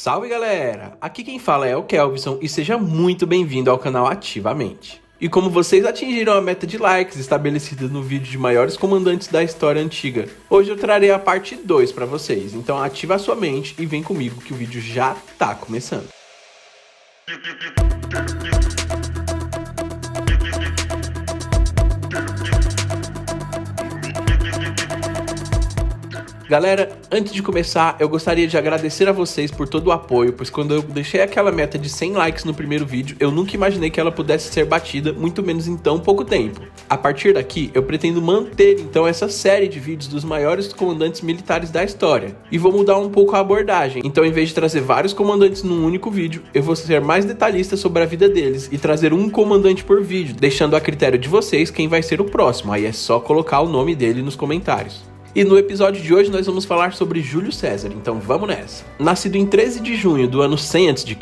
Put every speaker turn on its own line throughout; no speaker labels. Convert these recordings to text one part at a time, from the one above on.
Salve galera! Aqui quem fala é o Kelvison e seja muito bem-vindo ao canal Ativamente. E como vocês atingiram a meta de likes estabelecida no vídeo de maiores comandantes da história antiga, hoje eu trarei a parte 2 para vocês, então ativa a sua mente e vem comigo que o vídeo já tá começando. Galera, antes de começar, eu gostaria de agradecer a vocês por todo o apoio, pois quando eu deixei aquela meta de 100 likes no primeiro vídeo, eu nunca imaginei que ela pudesse ser batida, muito menos em tão pouco tempo. A partir daqui, eu pretendo manter então essa série de vídeos dos maiores comandantes militares da história, e vou mudar um pouco a abordagem. Então, em vez de trazer vários comandantes num único vídeo, eu vou ser mais detalhista sobre a vida deles e trazer um comandante por vídeo, deixando a critério de vocês quem vai ser o próximo, aí é só colocar o nome dele nos comentários. E no episódio de hoje nós vamos falar sobre Júlio César, então vamos nessa. Nascido em 13 de junho do ano 100 a.C.,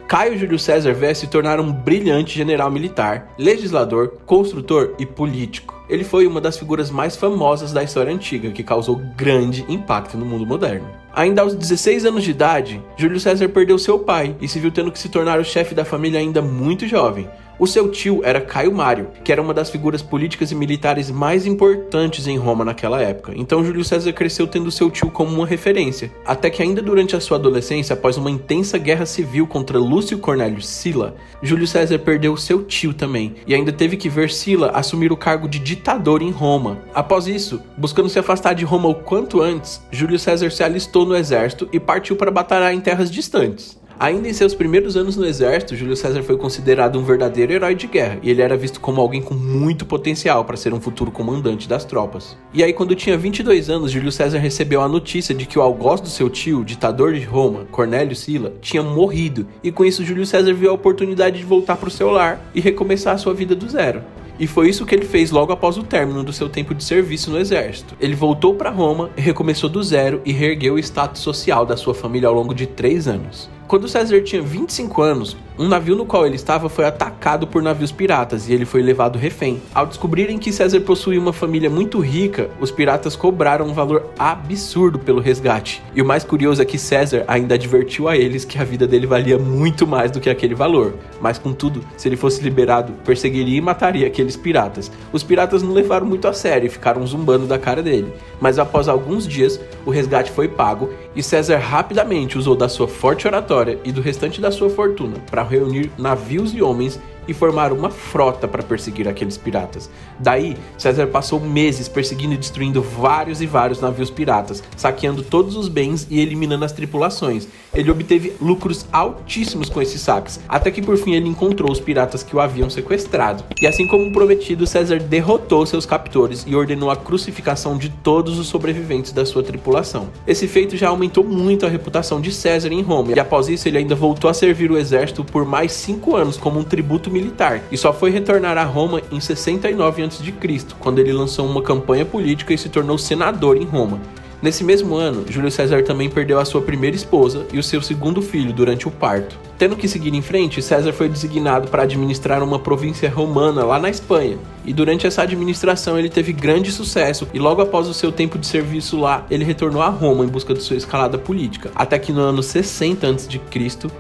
Caio Júlio César veio a se tornar um brilhante general militar, legislador, construtor e político. Ele foi uma das figuras mais famosas da história antiga, que causou grande impacto no mundo moderno. Ainda aos 16 anos de idade, Júlio César perdeu seu pai e se viu tendo que se tornar o chefe da família ainda muito jovem. O seu tio era Caio Mário, que era uma das figuras políticas e militares mais importantes em Roma naquela época. Então Júlio César cresceu tendo seu tio como uma referência. Até que ainda durante a sua adolescência, após uma intensa guerra civil contra Lúcio Cornélio Sila, Júlio César perdeu seu tio também, e ainda teve que ver Sila assumir o cargo de ditador em Roma. Após isso, buscando se afastar de Roma o quanto antes, Júlio César se alistou no exército e partiu para batalhar em terras distantes. Ainda em seus primeiros anos no exército, Júlio César foi considerado um verdadeiro herói de guerra, e ele era visto como alguém com muito potencial para ser um futuro comandante das tropas. E aí, quando tinha 22 anos, Júlio César recebeu a notícia de que o algoz do seu tio, ditador de Roma, Cornélio Sila, tinha morrido, e com isso Júlio César viu a oportunidade de voltar para o seu lar e recomeçar a sua vida do zero. E foi isso que ele fez logo após o término do seu tempo de serviço no exército. Ele voltou para Roma e recomeçou do zero e reergueu o status social da sua família ao longo de 3 anos. Quando César tinha 25 anos, um navio no qual ele estava foi atacado por navios piratas e ele foi levado refém. Ao descobrirem que César possuía uma família muito rica, os piratas cobraram um valor absurdo pelo resgate. E o mais curioso é que César ainda advertiu a eles que a vida dele valia muito mais do que aquele valor. Mas contudo, se ele fosse liberado, perseguiria e mataria aqueles piratas. Os piratas não levaram muito a sério e ficaram zumbando da cara dele. Mas após alguns dias, o resgate foi pago e César rapidamente usou da sua forte oratória e do restante da sua fortuna para reunir navios e homens e formar uma frota para perseguir aqueles piratas. Daí, César passou meses perseguindo e destruindo vários e vários navios piratas, saqueando todos os bens e eliminando as tripulações. Ele obteve lucros altíssimos com esses saques, até que por fim ele encontrou os piratas que o haviam sequestrado. E assim como prometido, César derrotou seus captores e ordenou a crucificação de todos os sobreviventes da sua tripulação. Esse feito já aumentou muito a reputação de César em Roma, e após isso ele ainda voltou a servir o exército por mais 5 anos como um tributo militar, e só foi retornar a Roma em 69 a.C., quando ele lançou uma campanha política e se tornou senador em Roma. Nesse mesmo ano, Júlio César também perdeu a sua primeira esposa e o seu segundo filho durante o parto. Tendo que seguir em frente, César foi designado para administrar uma província romana lá na Espanha. E durante essa administração ele teve grande sucesso e logo após o seu tempo de serviço lá, ele retornou a Roma em busca de sua escalada política. Até que no ano 60 a.C.,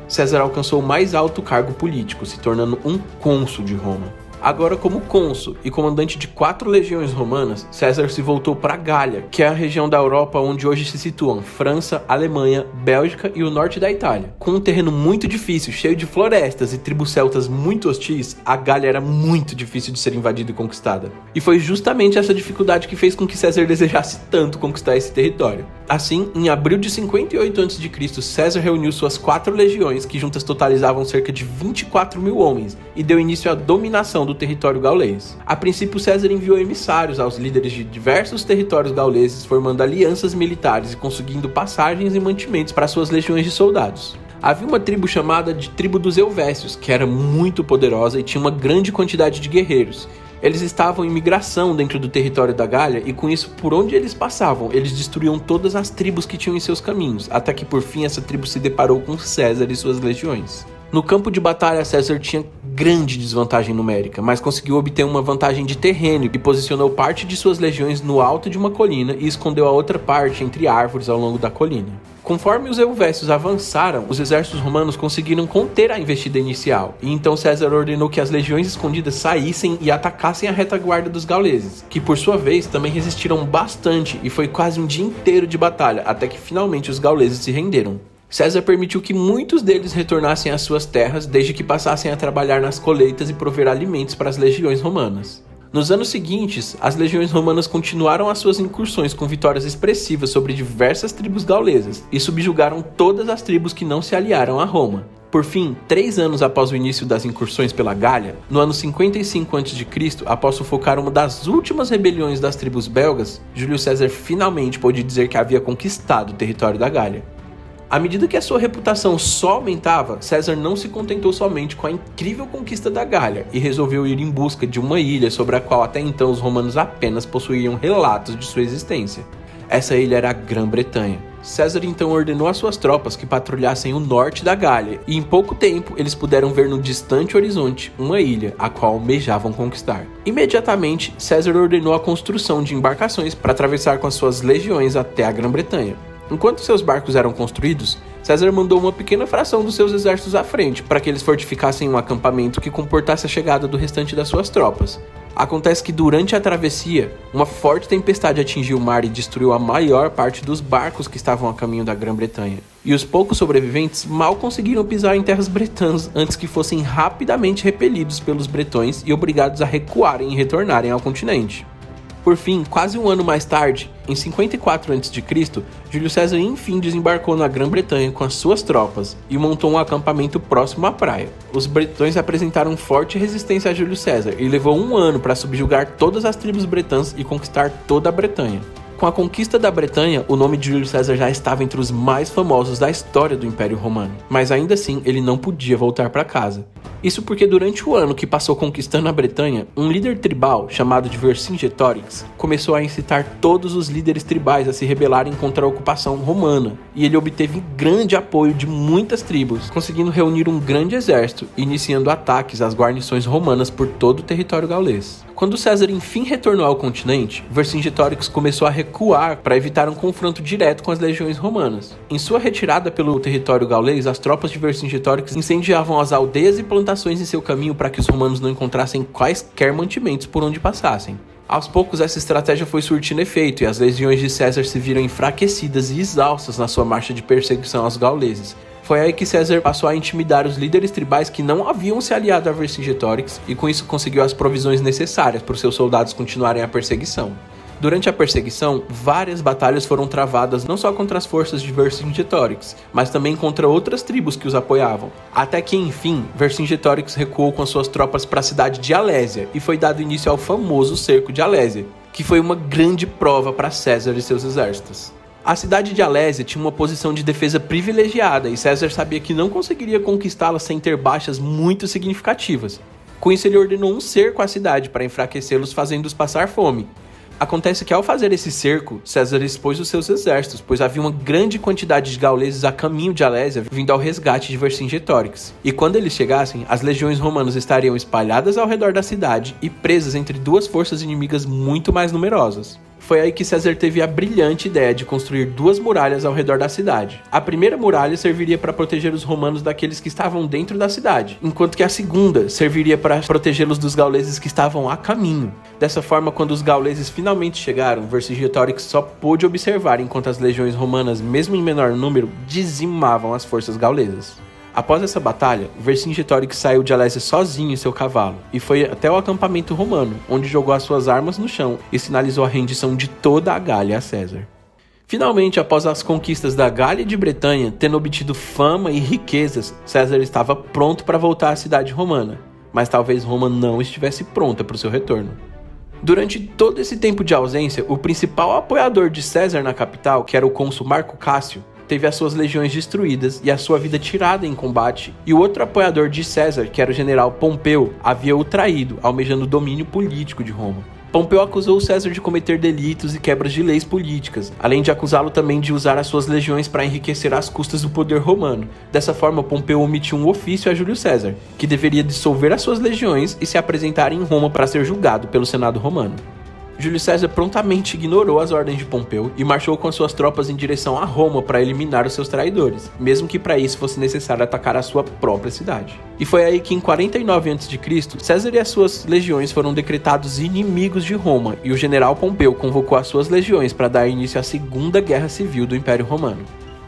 César alcançou o mais alto cargo político, se tornando um cônsul de Roma. Agora, como cônsul e comandante de 4 legiões romanas, César se voltou para a Gália, que é a região da Europa onde hoje se situam França, Alemanha, Bélgica e o norte da Itália. Com um terreno muito difícil, cheio de florestas e tribos celtas muito hostis, a Gália era muito difícil de ser invadida e conquistada. E foi justamente essa dificuldade que fez com que César desejasse tanto conquistar esse território. Assim, em abril de 58 a.C., César reuniu suas 4 legiões, que juntas totalizavam cerca de 24 mil homens, e deu início à dominação do território gaulês. A princípio, César enviou emissários aos líderes de diversos territórios gauleses, formando alianças militares e conseguindo passagens e mantimentos para suas legiões de soldados. Havia uma tribo chamada de Tribo dos Helvécios, que era muito poderosa e tinha uma grande quantidade de guerreiros. Eles estavam em migração dentro do território da Gália e com isso, por onde eles passavam, eles destruíam todas as tribos que tinham em seus caminhos, até que por fim essa tribo se deparou com César e suas legiões. No campo de batalha, César tinha grande desvantagem numérica, mas conseguiu obter uma vantagem de terreno e posicionou parte de suas legiões no alto de uma colina e escondeu a outra parte entre árvores ao longo da colina. Conforme os helvécios avançaram, os exércitos romanos conseguiram conter a investida inicial, e então César ordenou que as legiões escondidas saíssem e atacassem a retaguarda dos gauleses, que por sua vez também resistiram bastante e foi quase um dia inteiro de batalha, até que finalmente os gauleses se renderam. César permitiu que muitos deles retornassem às suas terras, desde que passassem a trabalhar nas colheitas e prover alimentos para as legiões romanas. Nos anos seguintes, as legiões romanas continuaram as suas incursões com vitórias expressivas sobre diversas tribos gaulesas e subjugaram todas as tribos que não se aliaram a Roma. Por fim, 3 anos após o início das incursões pela Gália, no ano 55 a.C., após sufocar uma das últimas rebeliões das tribos belgas, Júlio César finalmente pôde dizer que havia conquistado o território da Gália. À medida que a sua reputação só aumentava, César não se contentou somente com a incrível conquista da Gália e resolveu ir em busca de uma ilha sobre a qual até então os romanos apenas possuíam relatos de sua existência. Essa ilha era a Grã-Bretanha. César então ordenou às suas tropas que patrulhassem o norte da Gália e em pouco tempo eles puderam ver no distante horizonte uma ilha a qual almejavam conquistar. Imediatamente, César ordenou a construção de embarcações para atravessar com as suas legiões até a Grã-Bretanha. Enquanto seus barcos eram construídos, César mandou uma pequena fração dos seus exércitos à frente para que eles fortificassem um acampamento que comportasse a chegada do restante das suas tropas. Acontece que durante a travessia, uma forte tempestade atingiu o mar e destruiu a maior parte dos barcos que estavam a caminho da Grã-Bretanha. E os poucos sobreviventes mal conseguiram pisar em terras bretãs antes que fossem rapidamente repelidos pelos bretões e obrigados a recuarem e retornarem ao continente. Por fim, quase um ano mais tarde, em 54 a.C., Júlio César enfim desembarcou na Grã-Bretanha com as suas tropas e montou um acampamento próximo à praia. Os bretões apresentaram forte resistência a Júlio César e levou 1 ano para subjugar todas as tribos bretãs e conquistar toda a Bretanha. Com a conquista da Bretanha, o nome de Júlio César já estava entre os mais famosos da história do Império Romano, mas ainda assim ele não podia voltar para casa. Isso porque durante o ano que passou conquistando a Bretanha, um líder tribal chamado de Vercingetorix começou a incitar todos os líderes tribais a se rebelarem contra a ocupação romana, e ele obteve grande apoio de muitas tribos, conseguindo reunir um grande exército e iniciando ataques às guarnições romanas por todo o território gaulês. Quando César enfim retornou ao continente, Vercingetorix começou a recuar para evitar um confronto direto com as legiões romanas. Em sua retirada pelo território gaulês, as tropas de Vercingetorix incendiavam as aldeias e plantações em seu caminho para que os romanos não encontrassem quaisquer mantimentos por onde passassem. Aos poucos, essa estratégia foi surtindo efeito e as legiões de César se viram enfraquecidas e exaustas na sua marcha de perseguição aos gauleses. Foi aí que César passou a intimidar os líderes tribais que não haviam se aliado a Vercingetorix e com isso conseguiu as provisões necessárias para os seus soldados continuarem a perseguição. Durante a perseguição, várias batalhas foram travadas não só contra as forças de Vercingetorix, mas também contra outras tribos que os apoiavam. Até que, enfim, Vercingetorix recuou com suas tropas para a cidade de Alésia e foi dado início ao famoso cerco de Alésia, que foi uma grande prova para César e seus exércitos. A cidade de Alésia tinha uma posição de defesa privilegiada e César sabia que não conseguiria conquistá-la sem ter baixas muito significativas. Com isso, ele ordenou um cerco à cidade para enfraquecê-los, fazendo-os passar fome. Acontece que ao fazer esse cerco, César expôs os seus exércitos, pois havia uma grande quantidade de gauleses a caminho de Alésia vindo ao resgate de Vercingetorix. E quando eles chegassem, as legiões romanas estariam espalhadas ao redor da cidade e presas entre duas forças inimigas muito mais numerosas. Foi aí que César teve a brilhante ideia de construir 2 muralhas ao redor da cidade. A primeira muralha serviria para proteger os romanos daqueles que estavam dentro da cidade, enquanto que a segunda serviria para protegê-los dos gauleses que estavam a caminho. Dessa forma, quando os gauleses finalmente chegaram, Vercingetorix só pôde observar enquanto as legiões romanas, mesmo em menor número, dizimavam as forças gaulesas. Após essa batalha, Vercingetorix saiu de Alésia sozinho em seu cavalo e foi até o acampamento romano, onde jogou as suas armas no chão e sinalizou a rendição de toda a Gália a César. Finalmente, após as conquistas da Gália e de Bretanha, tendo obtido fama e riquezas, César estava pronto para voltar à cidade romana, mas talvez Roma não estivesse pronta para o seu retorno. Durante todo esse tempo de ausência, o principal apoiador de César na capital, que era o cônsul Marco Cássio, teve as suas legiões destruídas e a sua vida tirada em combate, e o outro apoiador de César, que era o general Pompeu, havia o traído, almejando o domínio político de Roma. Pompeu acusou César de cometer delitos e quebras de leis políticas, além de acusá-lo também de usar as suas legiões para enriquecer às custas do poder romano. Dessa forma, Pompeu omitiu um ofício a Júlio César, que deveria dissolver as suas legiões e se apresentar em Roma para ser julgado pelo Senado romano. Júlio César prontamente ignorou as ordens de Pompeu e marchou com as suas tropas em direção a Roma para eliminar os seus traidores, mesmo que para isso fosse necessário atacar a sua própria cidade. E foi aí que em 49 a.C., César e as suas legiões foram decretados inimigos de Roma, e o general Pompeu convocou as suas legiões para dar início à Segunda Guerra Civil do Império Romano.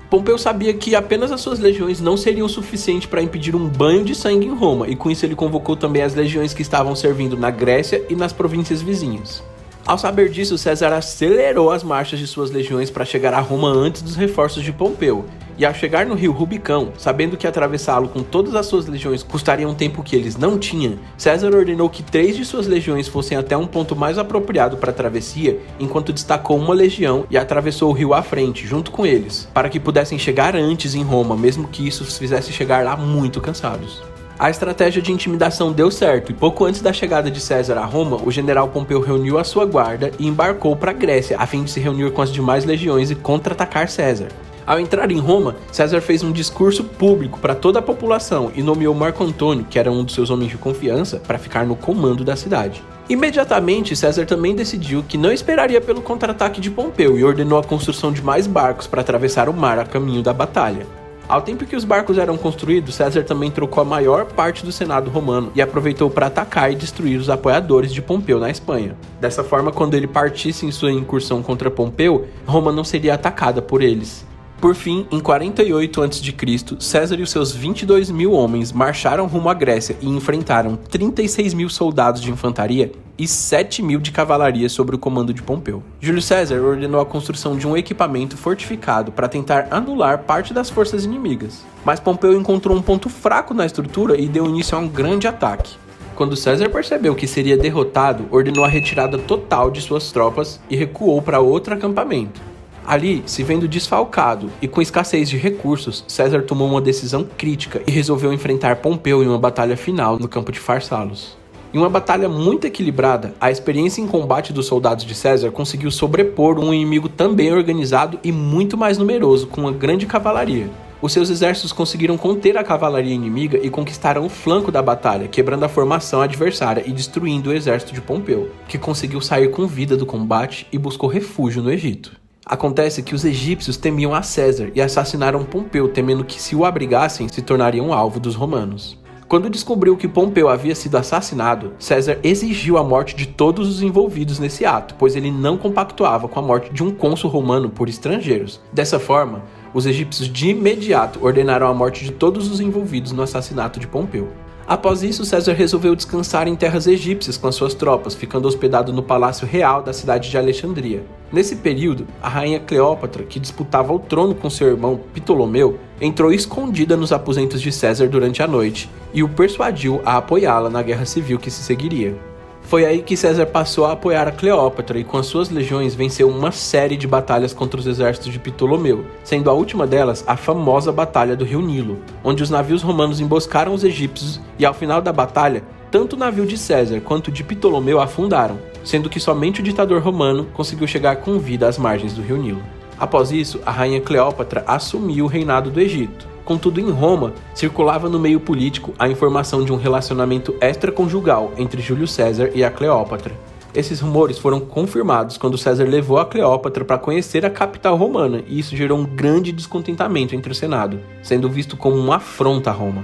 Pompeu sabia que apenas as suas legiões não seriam o suficiente para impedir um banho de sangue em Roma, e com isso ele convocou também as legiões que estavam servindo na Grécia e nas províncias vizinhas. Ao saber disso, César acelerou as marchas de suas legiões para chegar a Roma antes dos reforços de Pompeu, e ao chegar no rio Rubicão, sabendo que atravessá-lo com todas as suas legiões custaria um tempo que eles não tinham, César ordenou que 3 de suas legiões fossem até um ponto mais apropriado para a travessia, enquanto destacou uma legião e atravessou o rio à frente, junto com eles, para que pudessem chegar antes em Roma, mesmo que isso os fizesse chegar lá muito cansados. A estratégia de intimidação deu certo, e pouco antes da chegada de César a Roma, o general Pompeu reuniu a sua guarda e embarcou para a Grécia, a fim de se reunir com as demais legiões e contra-atacar César. Ao entrar em Roma, César fez um discurso público para toda a população e nomeou Marco Antônio, que era um dos seus homens de confiança, para ficar no comando da cidade. Imediatamente, César também decidiu que não esperaria pelo contra-ataque de Pompeu e ordenou a construção de mais barcos para atravessar o mar a caminho da batalha. Ao tempo que os barcos eram construídos, César também trocou a maior parte do Senado romano e aproveitou para atacar e destruir os apoiadores de Pompeu na Espanha. Dessa forma, quando ele partisse em sua incursão contra Pompeu, Roma não seria atacada por eles. Por fim, em 48 a.C., César e os seus 22.000 homens marcharam rumo à Grécia e enfrentaram 36.000 soldados de infantaria e 7.000 de cavalaria sob o comando de Pompeu. Júlio César ordenou a construção de um equipamento fortificado para tentar anular parte das forças inimigas, mas Pompeu encontrou um ponto fraco na estrutura e deu início a um grande ataque. Quando César percebeu que seria derrotado, ordenou a retirada total de suas tropas e recuou para outro acampamento. Ali, se vendo desfalcado e com escassez de recursos, César tomou uma decisão crítica e resolveu enfrentar Pompeu em uma batalha final no campo de Farsalos. Em uma batalha muito equilibrada, a experiência em combate dos soldados de César conseguiu sobrepor um inimigo também organizado e muito mais numeroso, com uma grande cavalaria. Os seus exércitos conseguiram conter a cavalaria inimiga e conquistaram o flanco da batalha, quebrando a formação adversária e destruindo o exército de Pompeu, que conseguiu sair com vida do combate e buscou refúgio no Egito. Acontece que os egípcios temiam a César e assassinaram Pompeu, temendo que se o abrigassem, se tornariam alvo dos romanos. Quando descobriu que Pompeu havia sido assassinado, César exigiu a morte de todos os envolvidos nesse ato, pois ele não compactuava com a morte de um cônsul romano por estrangeiros. Dessa forma, os egípcios de imediato ordenaram a morte de todos os envolvidos no assassinato de Pompeu. Após isso, César resolveu descansar em terras egípcias com as suas tropas, ficando hospedado no palácio real da cidade de Alexandria. Nesse período, a rainha Cleópatra, que disputava o trono com seu irmão Ptolomeu, entrou escondida nos aposentos de César durante a noite e o persuadiu a apoiá-la na guerra civil que se seguiria. Foi aí que César passou a apoiar a Cleópatra e com as suas legiões venceu uma série de batalhas contra os exércitos de Ptolomeu, sendo a última delas a famosa Batalha do Rio Nilo, onde os navios romanos emboscaram os egípcios e ao final da batalha, tanto o navio de César quanto o de Ptolomeu afundaram, sendo que somente o ditador romano conseguiu chegar com vida às margens do Rio Nilo. Após isso, a rainha Cleópatra assumiu o reinado do Egito. Contudo, em Roma, circulava no meio político a informação de um relacionamento extraconjugal entre Júlio César e a Cleópatra. Esses rumores foram confirmados quando César levou a Cleópatra para conhecer a capital romana, e isso gerou um grande descontentamento entre o Senado, sendo visto como uma afronta a Roma.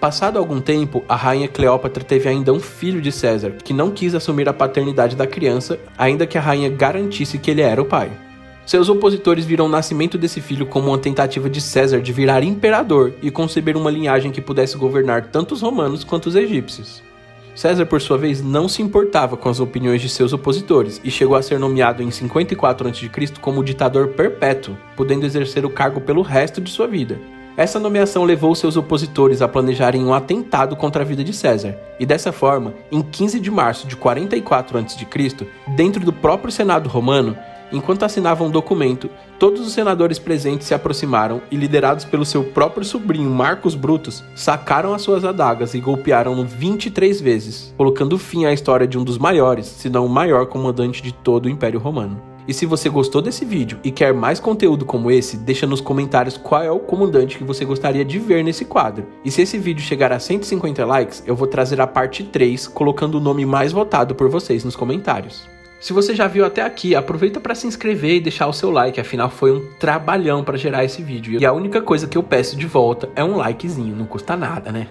Passado algum tempo, a rainha Cleópatra teve ainda um filho de César, que não quis assumir a paternidade da criança, ainda que a rainha garantisse que ele era o pai. Seus opositores viram o nascimento desse filho como uma tentativa de César de virar imperador e conceber uma linhagem que pudesse governar tanto os romanos quanto os egípcios. César, por sua vez, não se importava com as opiniões de seus opositores e chegou a ser nomeado em 54 a.C. como ditador perpétuo, podendo exercer o cargo pelo resto de sua vida. Essa nomeação levou seus opositores a planejarem um atentado contra a vida de César, e dessa forma, em 15 de março de 44 a.C., dentro do próprio Senado romano, enquanto assinavam um documento, todos os senadores presentes se aproximaram e, liderados pelo seu próprio sobrinho Marcus Brutus, sacaram as suas adagas e golpearam-no 23 vezes, colocando fim à história de um dos maiores, se não o maior comandante de todo o Império Romano. E se você gostou desse vídeo e quer mais conteúdo como esse, deixa nos comentários qual é o comandante que você gostaria de ver nesse quadro. E se esse vídeo chegar a 150 likes, eu vou trazer a parte 3, colocando o nome mais votado por vocês nos comentários. Se você já viu até aqui, aproveita para se inscrever e deixar o seu like, afinal foi um trabalhão para gerar esse vídeo. E a única coisa que eu peço de volta é um likezinho, não custa nada, né?